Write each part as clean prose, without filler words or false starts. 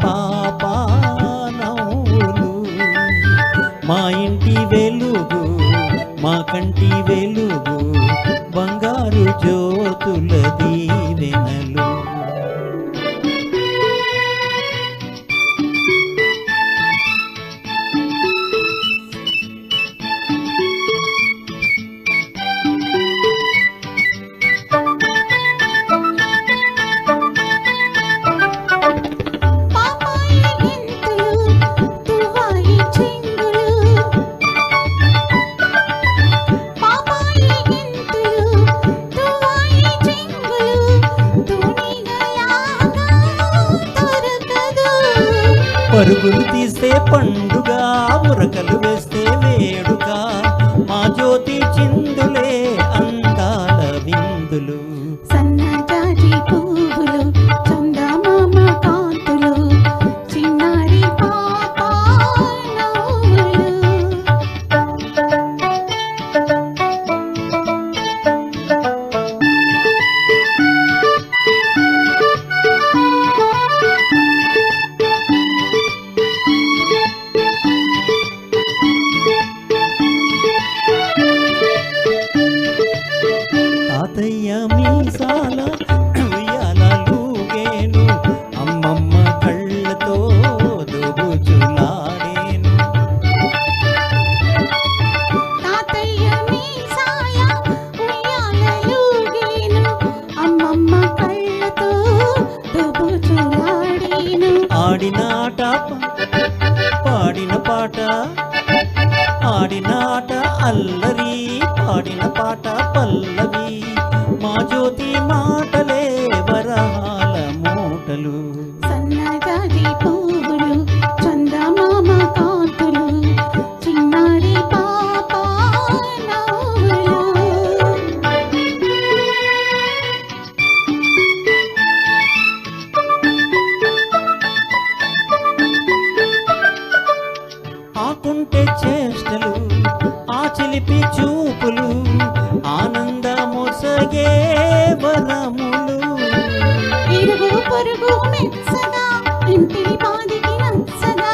పాపా నవ్వులు. మా ఇంటి వెలుగు మా కంటి వెలుగు బంగారు జ్యోతుల దీవెనలు. పరుగులు తీస్తే పండుగ ఉరకలు వేస్తే వేడుక మా జ్యోతి చిందులే అందాల విందులు. సన్నజాజి పువ్వులు చందమామ కాంతులు చిన్నారి పాపా నవ్వులు. తాతయ్య మీసాల ఉయ్యాలూగేను అమ్మమ్మ కళ్ళతో దోబుచులాడేను. తాతయ్య మీసాల ఉయ్యాలూగేను అమ్మమ్మ కళ్ళతో దోబుచులాడేను. ఆడిన ఆట పాడిన పాట ఆడిన ఆట అల్లరి పాడిన పాట పల్లవి మా జ్యోతి మాటలే వరహాల మూటలు. సన్నజాజి పువ్వులు చందమామ కాంతులు చిన్నారి పాపా నవ్వులు. ఆకుంటే చేష్టలు ఆ చిలిపి చూపులు ఆనందమొసగే వరములు. ఇరుగు పొరుగు మెచ్చగా ఇంటిని పాదికి నచ్చగా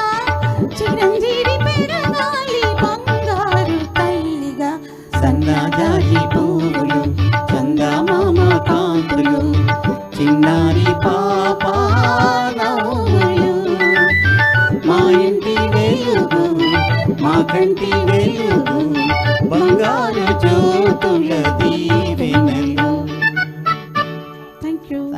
చిరంజీవి పెరగాలి బంగారు తల్లిగా. సన్నజాజి పువ్వులు చందమామ కాంతులు చిన్నారి పాపా నవ్వులు. మా ఇంటి వెలుగు మా కంటి వెలుగు బంగారు జ్యోతుల దీవెనలు.